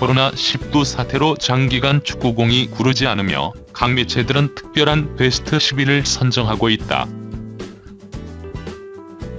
코로나19 사태로 장기간 축구공이 구르지 않으며 각 매체들은 특별한 베스트 10위를 선정하고 있다.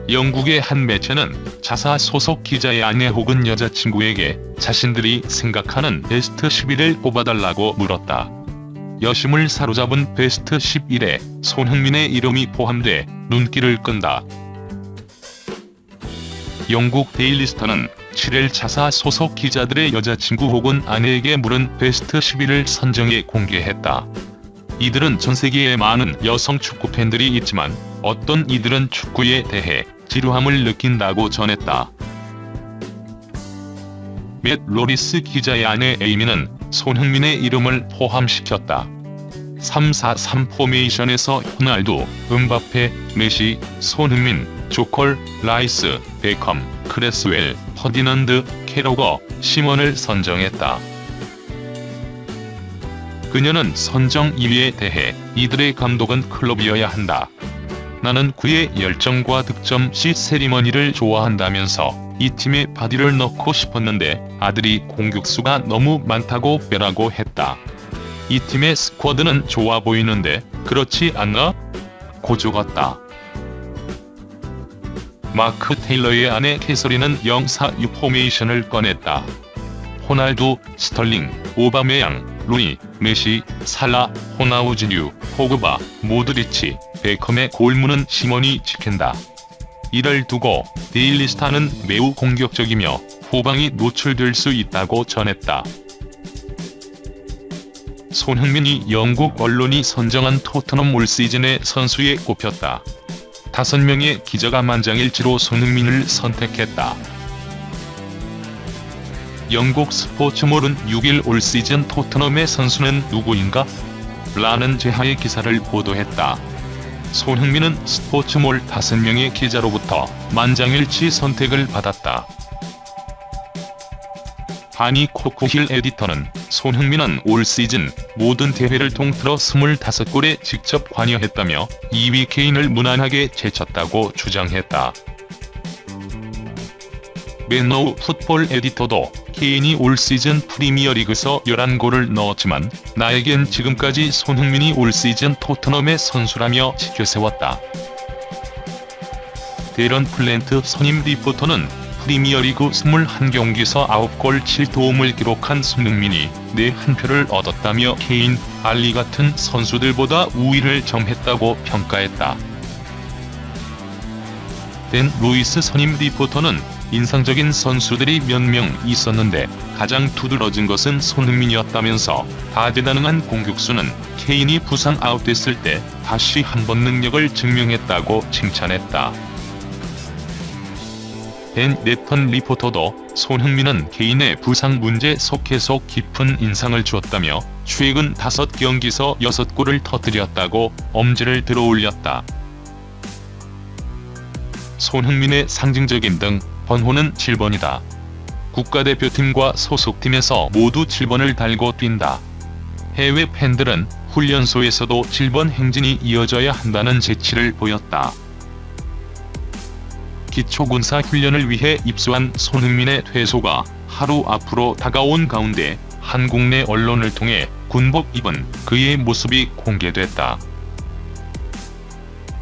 영국의 한 매체는 자사 소속 기자의 아내 혹은 여자친구에게 자신들이 생각하는 베스트 10위를 뽑아달라고 물었다. 여심을 사로잡은 베스트 11에 손흥민의 이름이 포함돼 눈길을 끈다. 영국 데일리스타는 7일 자사 소속 기자들의 여자친구 혹은 아내에게 물은 베스트 10위를 선정해 공개했다. 이들은 전 세계에 많은 여성 축구 팬들이 있지만 어떤 이들은 축구에 대해 지루함을 느낀다고 전했다. 맷 로리스 기자의 아내 에이미는 손흥민의 이름을 포함시켰다. 3-4-3 포메이션에서 호날두, 음바페, 메시, 손흥민, 조컬, 라이스, 베컴, 크레스웰, 퍼디넌드, 캐러거, 시먼을 선정했다. 그녀는 선정 이유에 대해 이들의 감독은 클럽이어야 한다. 나는 그의 열정과 득점 시 세리머니를 좋아한다면서 이 팀에 바디를 넣고 싶었는데 아들이 공격수가 너무 많다고 빼라고 했다. 이 팀의 스쿼드는 좋아 보이는데 그렇지 않나? 고 적었다. 마크 테일러의 아내 캐서린은 0-4-6 포메이션을 꺼냈다. 호날두, 스털링, 오바메양, 루니, 메시, 살라, 호나우지뉴, 포그바, 모드리치, 베컴의 골문은 시몬이 지킨다. 이를 두고 데일리스타는 매우 공격적이며 후방이 노출될 수 있다고 전했다. 손흥민이 영국 언론이 선정한 토트넘 올 시즌의 선수에 꼽혔다. 5명의 기자가 만장일치로 손흥민을 선택했다. 영국 스포츠몰은 6일 올 시즌 토트넘의 선수는 누구인가? 라는 제하의 기사를 보도했다. 손흥민은 스포츠몰 5명의 기자로부터 만장일치 선택을 받았다. 바니 코쿠힐 에디터는 손흥민은 올 시즌 모든 대회를 통틀어 25골에 직접 관여했다며 2위 케인을 무난하게 제쳤다고 주장했다. 맨노우 풋볼 에디터도 케인이 올 시즌 프리미어리그에서 11골을 넣었지만 나에겐 지금까지 손흥민이 올 시즌 토트넘의 선수라며 지켜세웠다. 데런 플랜트 선임 리포터는 프리미어리그 21경기에서 9골 7도움을 기록한 손흥민이 41표를 얻었다며 케인, 알리 같은 선수들보다 우위를 점했다고 평가했다. 댄 루이스 선임 리포터는 인상적인 선수들이 몇 명 있었는데 가장 두드러진 것은 손흥민이었다면서 다재다능한 공격수는 케인이 부상 아웃됐을 때 다시 한번 능력을 증명했다고 칭찬했다. 댄 네턴 리포터도 손흥민은 개인의 부상 문제 속에서 깊은 인상을 주었다며 최근 5경기에서 6골을 터뜨렸다고 엄지를 들어올렸다. 손흥민의 상징적인 등 번호는 7번이다. 국가대표팀과 소속팀에서 모두 7번을 달고 뛴다. 해외 팬들은 훈련소에서도 7번 행진이 이어져야 한다는 재치를 보였다. 기초군사 훈련을 위해 입소한 손흥민의 퇴소가 하루 앞으로 다가온 가운데 한국 내 언론을 통해 군복 입은 그의 모습이 공개됐다.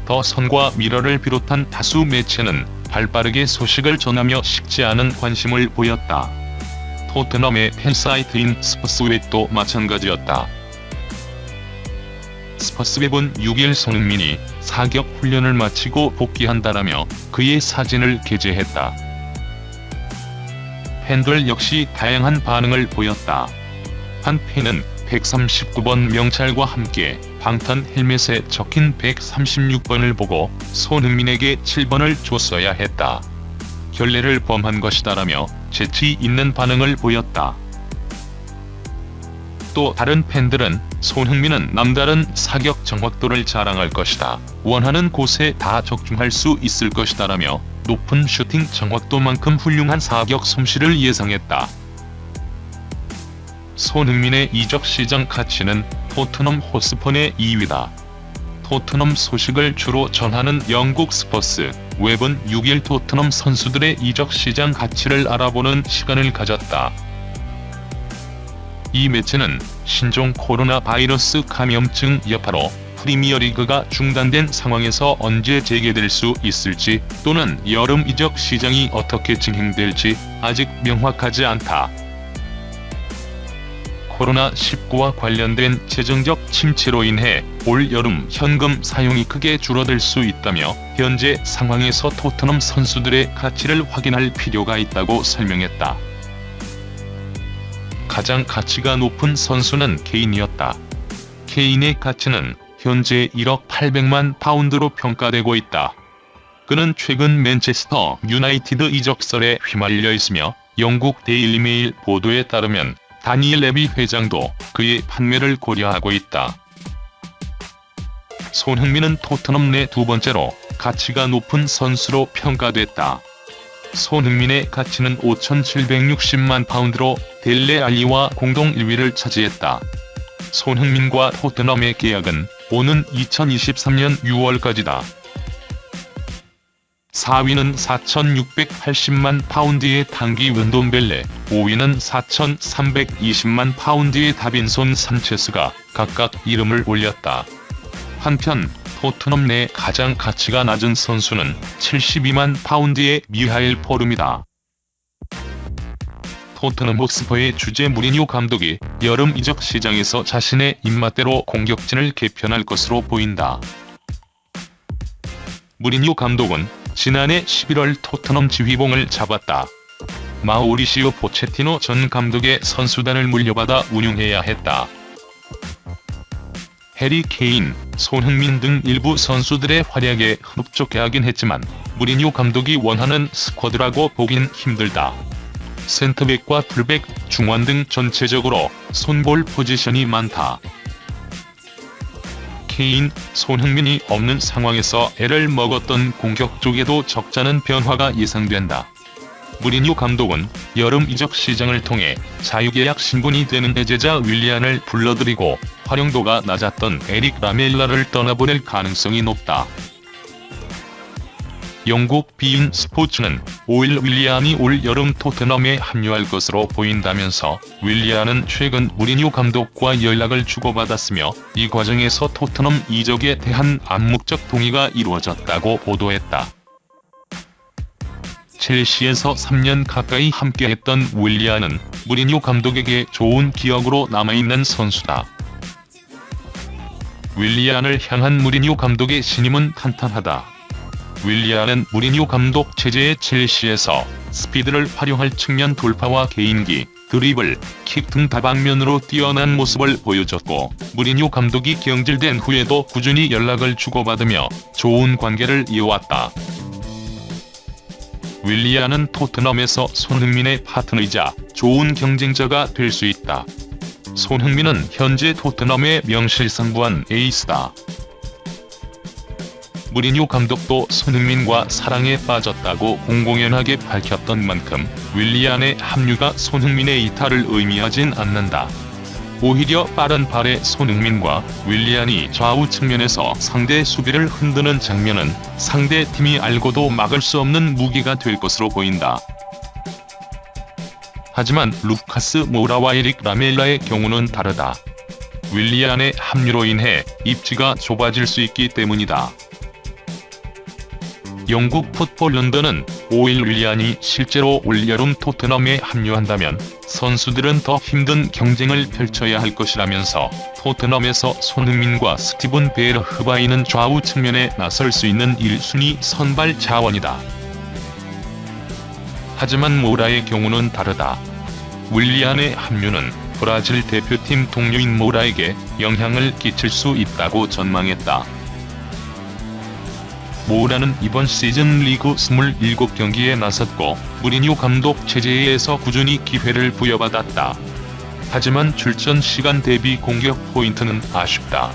더 선과 미러를 비롯한 다수 매체는 발빠르게 소식을 전하며 식지 않은 관심을 보였다. 토트넘의 팬사이트인 스퍼스웹도 마찬가지였다. 스퍼스웹은 6일 손흥민이 사격 훈련을 마치고 복귀한다라며 그의 사진을 게재했다. 팬들 역시 다양한 반응을 보였다. 한 팬은 139번 명찰과 함께 방탄 헬멧에 적힌 136번을 보고 손흥민에게 7번을 줬어야 했다. 결례를 범한 것이다라며 재치 있는 반응을 보였다. 또 다른 팬들은 손흥민은 남다른 사격 정확도를 자랑할 것이다. 원하는 곳에 다 적중할 수 있을 것이다라며 높은 슈팅 정확도만큼 훌륭한 사격 솜씨를 예상했다. 손흥민의 이적 시장 가치는 토트넘 호스펀의 2위다. 토트넘 소식을 주로 전하는 영국 스퍼스 웹은 6일 토트넘 선수들의 이적 시장 가치를 알아보는 시간을 가졌다. 이 매체는 신종 코로나 바이러스 감염증 여파로 프리미어리그가 중단된 상황에서 언제 재개될 수 있을지 또는 여름 이적 시장이 어떻게 진행될지 아직 명확하지 않다. 코로나19와 관련된 재정적 침체로 인해 올 여름 현금 사용이 크게 줄어들 수 있다며 현재 상황에서 토트넘 선수들의 가치를 확인할 필요가 있다고 설명했다. 가장 가치가 높은 선수는 케인이었다. 케인의 가치는 현재 1억 800만 파운드로 평가되고 있다. 그는 최근 맨체스터 유나이티드 이적설에 휘말려 있으며 영국 데일리메일 보도에 따르면 다니엘 레비 회장도 그의 판매를 고려하고 있다. 손흥민은 토트넘 내 두 번째로 가치가 높은 선수로 평가됐다. 손흥민의 가치는 5,760만 파운드로 델레 알리와 공동 1위를 차지했다. 손흥민과 토트넘의 계약은 오는 2023년 6월까지다. 4위는 4,680만 파운드의 단기 웬돔벨레, 5위는 4,320만 파운드의 다빈손 산체스가 각각 이름을 올렸다. 한편 토트넘 내 가장 가치가 낮은 선수는 72만 파운드의 미하엘 포름이다. 토트넘 호스퍼의 주제 무리뉴 감독이 여름 이적 시장에서 자신의 입맛대로 공격진을 개편할 것으로 보인다. 무리뉴 감독은 지난해 11월 토트넘 지휘봉을 잡았다. 마우리시오 포체티노 전 감독의 선수단을 물려받아 운용해야 했다. 해리 케인, 손흥민 등 일부 선수들의 활약에 흡족해하긴 했지만 무리뉴 감독이 원하는 스쿼드라고 보긴 힘들다. 센터백과 풀백, 중원 등 전체적으로 손볼 포지션이 많다. 케인, 손흥민이 없는 상황에서 애를 먹었던 공격 쪽에도 적잖은 변화가 예상된다. 무리뉴 감독은 여름 이적 시장을 통해 자유계약 신분이 되는 해제자 윌리안을 불러들이고 활용도가 낮았던 에릭 라멜라를 떠나보낼 가능성이 높다. 영국 비인 스포츠는 5일 윌리안이 올 여름 토트넘에 합류할 것으로 보인다면서 윌리안은 최근 무리뉴 감독과 연락을 주고받았으며 이 과정에서 토트넘 이적에 대한 암묵적 동의가 이루어졌다고 보도했다. 첼시에서 3년 가까이 함께했던 윌리안은 무리뉴 감독에게 좋은 기억으로 남아있는 선수다. 윌리안을 향한 무리뉴 감독의 신임은 탄탄하다. 윌리안은 무리뉴 감독 체제의 첼시에서 스피드를 활용할 측면 돌파와 개인기, 드리블, 킥 등 다방면으로 뛰어난 모습을 보여줬고 무리뉴 감독이 경질된 후에도 꾸준히 연락을 주고받으며 좋은 관계를 이어왔다. 윌리안은 토트넘에서 손흥민의 파트너이자 좋은 경쟁자가 될 수 있다. 손흥민은 현재 토트넘의 명실상부한 에이스다. 무리뉴 감독도 손흥민과 사랑에 빠졌다고 공공연하게 밝혔던 만큼 윌리안의 합류가 손흥민의 이탈을 의미하진 않는다. 오히려 빠른 발의 손흥민과 윌리안이 좌우 측면에서 상대 수비를 흔드는 장면은 상대 팀이 알고도 막을 수 없는 무기가 될 것으로 보인다. 하지만 루카스 모라와 에릭 라멜라의 경우는 다르다. 윌리안의 합류로 인해 입지가 좁아질 수 있기 때문이다. 영국 풋볼 런던은 5일 윌리안이 실제로 올여름 토트넘에 합류한다면 선수들은 더 힘든 경쟁을 펼쳐야 할 것이라면서 토트넘에서 손흥민과 스티븐 베르흐바이는 좌우 측면에 나설 수 있는 1순위 선발 자원이다. 하지만 모라의 경우는 다르다. 윌리안의 합류는 브라질 대표팀 동료인 모라에게 영향을 끼칠 수 있다고 전망했다. 모라는 이번 시즌 리그 27경기에 나섰고 무리뉴 감독 체제에서 꾸준히 기회를 부여받았다. 하지만 출전 시간 대비 공격 포인트는 아쉽다.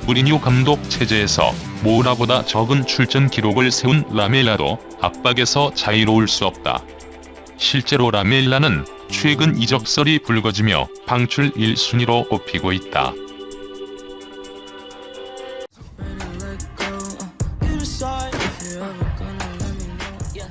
무리뉴 감독 체제에서 모라보다 적은 출전 기록을 세운 라멜라도 압박에서 자유로울 수 없다. 실제로 라멜라는 최근 이적설이 불거지며 방출 1순위로 꼽히고 있다. If you're ever gonna let me know, yeah.